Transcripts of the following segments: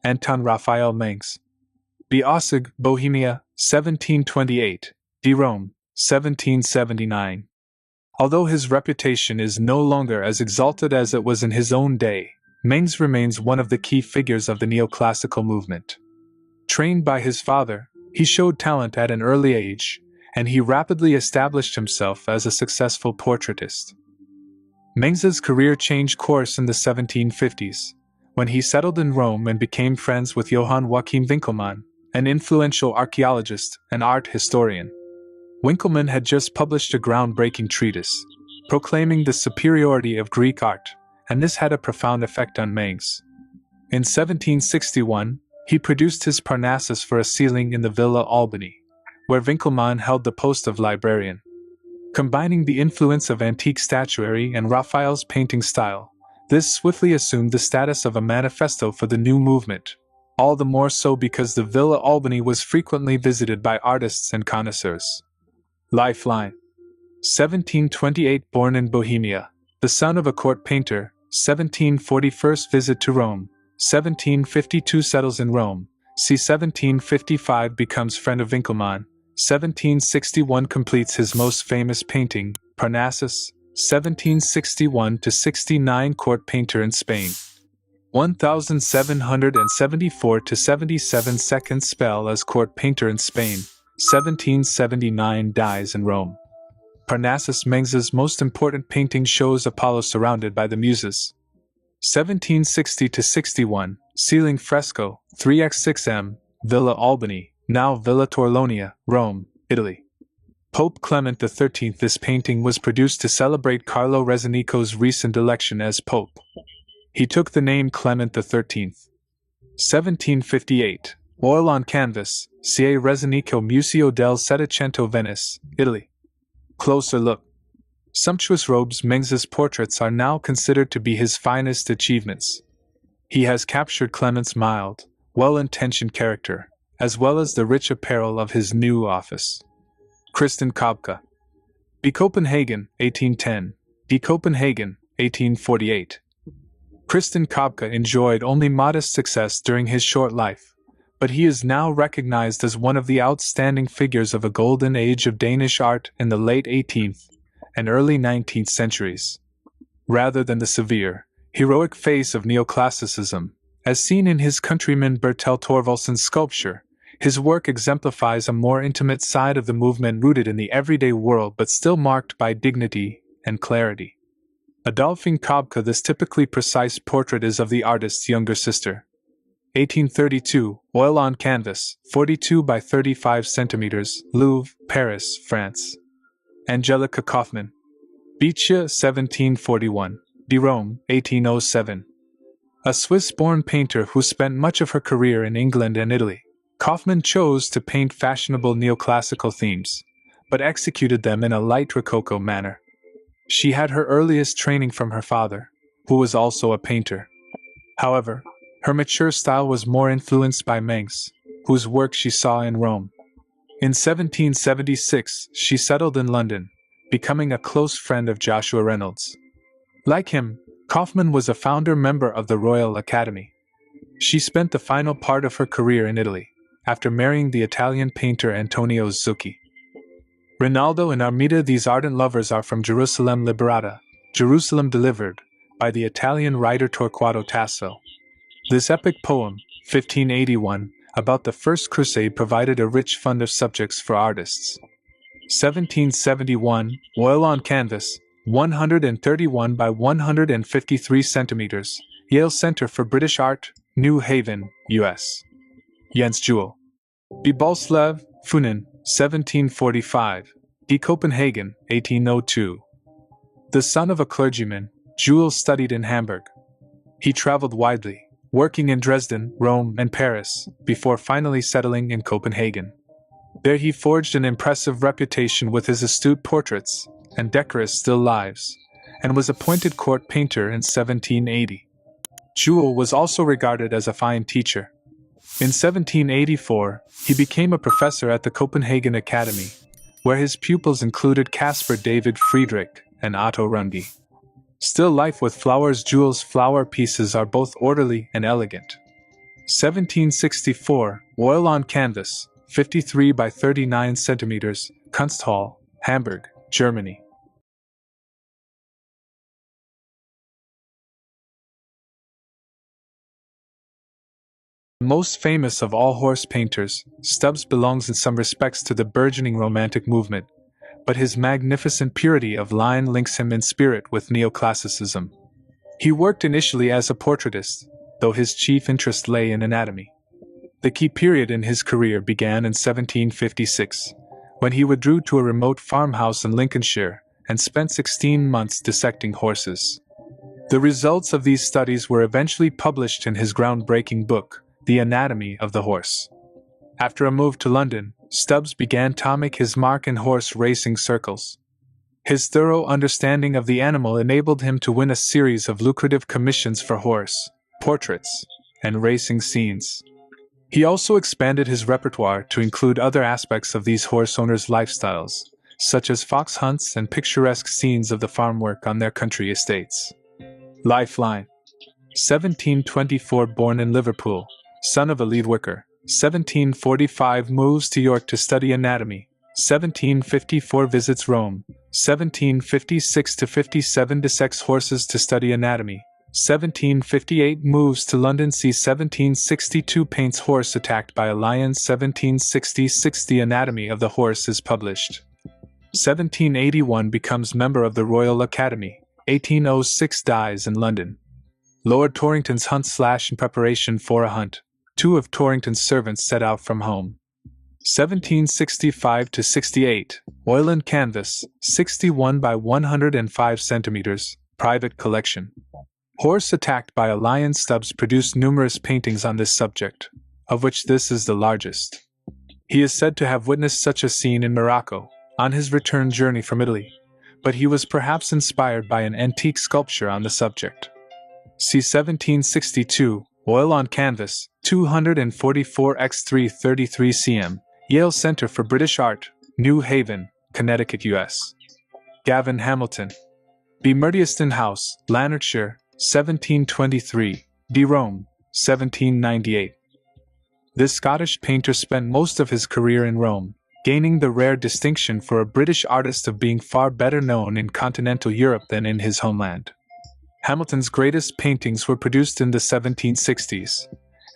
Anton Raphael Mengs. Aussig, Bohemia, 1728, D. Rome, 1779. Although his reputation is no longer as exalted as it was in his own day, Mengs remains one of the key figures of the neoclassical movement. Trained by his father, he showed talent at an early age, and he rapidly established himself as a successful portraitist. Mengs's career changed course in the 1750s, when he settled in Rome and became friends with Johann Joachim Winckelmann, an influential archaeologist and art historian. Winckelmann had just published a groundbreaking treatise, proclaiming the superiority of Greek art, and this had a profound effect on Mengs. In 1761, he produced his Parnassus for a ceiling in the Villa Albani, where Winckelmann held the post of librarian. Combining the influence of antique statuary and Raphael's painting style, this swiftly assumed the status of a manifesto for the new movement, all the more so because the Villa Albani was frequently visited by artists and connoisseurs. Lifeline. 1728, born in Bohemia, the son of a court painter. 1741, visit to Rome. 1752, settles in Rome. C. 1755, becomes friend of Winckelmann. 1761, completes his most famous painting, Parnassus. 1761-69, court painter in Spain. 1774-77, second spell as court painter in Spain. 1779, dies in Rome. Parnassus. Mengs's most important painting shows Apollo surrounded by the Muses. 1760-61, ceiling fresco, 3x6m, Villa Albani, now Villa Torlonia, Rome, Italy. Pope Clement XIII. This painting was produced to celebrate Carlo Rezzonico's recent election as Pope. He took the name Clement XIII. 1758, oil on canvas, Ca. Rezzonico, Museo del Settecento, Venice, Italy. Closer look. Sumptuous robes. Mengs's portraits are now considered to be his finest achievements. He has captured Clement's mild, well-intentioned character, as well as the rich apparel of his new office. Christen Kobke. Copenhagen, 1810. Copenhagen, 1848. Christen Kobke enjoyed only modest success during his short life, but he is now recognized as one of the outstanding figures of a golden age of Danish art in the late 18th and early 19th centuries. Rather than the severe, heroic face of neoclassicism, as seen in his countryman Bertel Thorvaldsen's sculpture, his work exemplifies a more intimate side of the movement rooted in the everyday world but still marked by dignity and clarity. Adolphine Kobke. This typically precise portrait is of the artist's younger sister. 1832, oil on canvas, 42 by 35 centimeters, Louvre, Paris, France. Angelica Kauffmann. Beeche, 1741, de Rome, 1807. A Swiss-born painter who spent much of her career in England and Italy, Kauffmann chose to paint fashionable neoclassical themes, but executed them in a light rococo manner. She had her earliest training from her father, who was also a painter. However, her mature style was more influenced by Mengs, whose work she saw in Rome. In 1776, she settled in London, becoming a close friend of Joshua Reynolds. Like him, Kauffmann was a founder member of the Royal Academy. She spent the final part of her career in Italy, after marrying the Italian painter Antonio Zucchi. Rinaldo and Armida. These ardent lovers are from Jerusalem Liberata, Jerusalem Delivered, by the Italian writer Torquato Tasso. This epic poem, 1581, about the First Crusade provided a rich fund of subjects for artists. 1771, oil on canvas, 131 by 153 centimeters, Yale Center for British Art, New Haven, U.S. Jens Juel. Boleslav Funin, 1745, Copenhagen, 1802. The son of a clergyman, Juel studied in Hamburg. He traveled widely, working in Dresden, Rome, and Paris, before finally settling in Copenhagen. There he forged an impressive reputation with his astute portraits and decorous still lives, and was appointed court painter in 1780. Juel was also regarded as a fine teacher. In 1784, he became a professor at the Copenhagen Academy, where his pupils included Caspar David Friedrich and Otto Runge. Still life with flowers. Juel's flower pieces are both orderly and elegant. 1764, oil on canvas, 53 by 39 centimeters, Kunsthal, Hamburg, Germany. Most famous of all horse painters, Stubbs belongs in some respects to the burgeoning Romantic movement, but his magnificent purity of line links him in spirit with Neoclassicism. He worked initially as a portraitist, though his chief interest lay in anatomy. The key period in his career began in 1756, when he withdrew to a remote farmhouse in Lincolnshire and spent 16 months dissecting horses. The results of these studies were eventually published in his groundbreaking book, The Anatomy of the Horse. After a move to London, Stubbs began to make his mark in horse racing circles. His thorough understanding of the animal enabled him to win a series of lucrative commissions for horse portraits and racing scenes. He also expanded his repertoire to include other aspects of these horse owners' lifestyles, such as fox hunts and picturesque scenes of the farm work on their country estates. Lifeline. 1724, born in Liverpool, son of a lead worker. 1745, moves to York to study anatomy. 1754, visits Rome. 1756-57, dissects horses to study anatomy. 1758, moves to London. C. 1762, paints horse attacked by a lion. 1766, The Anatomy of the Horse is published. 1781, becomes member of the Royal Academy. 1806, dies in London. Lord Torrington's hunt / in preparation for a hunt. 2 of Torrington's servants set out from home. 1765-68, oil and canvas, 61 by 105 centimeters, private collection. Horse attacked by a lion. Stubbs produced numerous paintings on this subject, of which this is the largest. He is said to have witnessed such a scene in Morocco, on his return journey from Italy, but he was perhaps inspired by an antique sculpture on the subject. See 1762, oil on canvas, 244 x 333 cm, Yale Center for British Art, New Haven, Connecticut, U.S. Gavin Hamilton. B. Murdieston House, Lanarkshire, 1723, D. Rome, 1798. This Scottish painter spent most of his career in Rome, gaining the rare distinction for a British artist of being far better known in continental Europe than in his homeland. Hamilton's greatest paintings were produced in the 1760s,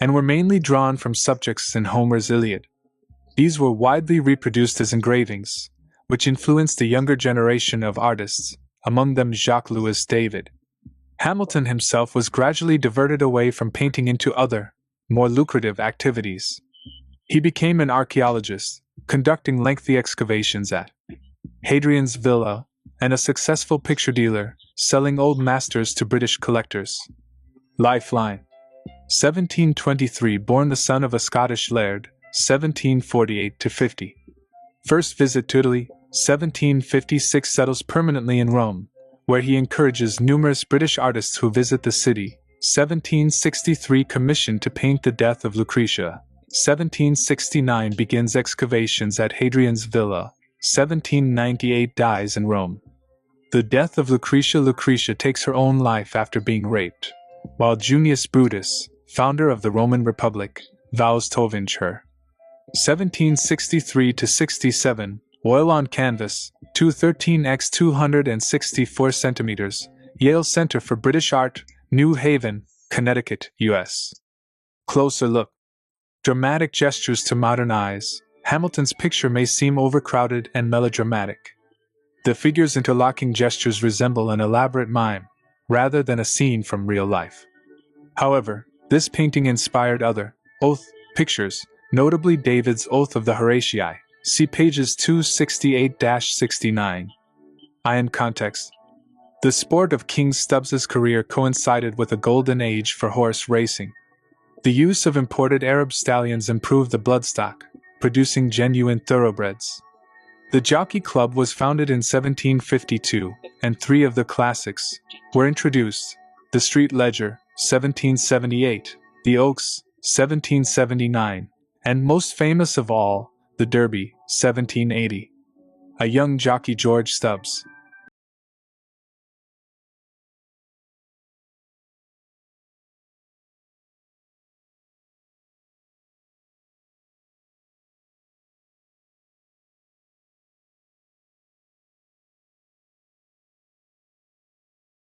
and were mainly drawn from subjects in Homer's Iliad. These were widely reproduced as engravings, which influenced a younger generation of artists, among them Jacques-Louis David. Hamilton himself was gradually diverted away from painting into other, more lucrative activities. He became an archaeologist, conducting lengthy excavations at Hadrian's Villa, and a successful picture dealer, selling old masters to British collectors. Lifeline. 1723, born the son of a Scottish laird, 1748-50. First visit to Italy, 1756, settles permanently in Rome, where he encourages numerous British artists who visit the city. 1763, commissioned to paint the death of Lucretia. 1769, begins excavations at Hadrian's Villa. 1798, dies in Rome. The death of Lucretia. Lucretia takes her own life after being raped, while Junius Brutus, founder of the Roman Republic, vows to avenge her. 1763-67, oil on canvas, 213 x 264 centimeters, Yale Center for British Art, New Haven, Connecticut, U.S. Closer look. Dramatic gestures to modern eyes. Hamilton's picture may seem overcrowded and melodramatic. The figure's interlocking gestures resemble an elaborate mime, rather than a scene from real life. However, this painting inspired other oath pictures, notably David's Oath of the Horatii. See pages 268-69. In context. The sport of King Stubbs's career coincided with a golden age for horse racing. The use of imported Arab stallions improved the bloodstock, producing genuine thoroughbreds. The Jockey Club was founded in 1752, and 3 of the classics were introduced: the Street Ledger, 1778, the Oaks, 1779, and most famous of all, the Derby, 1780. A young jockey, George Stubbs,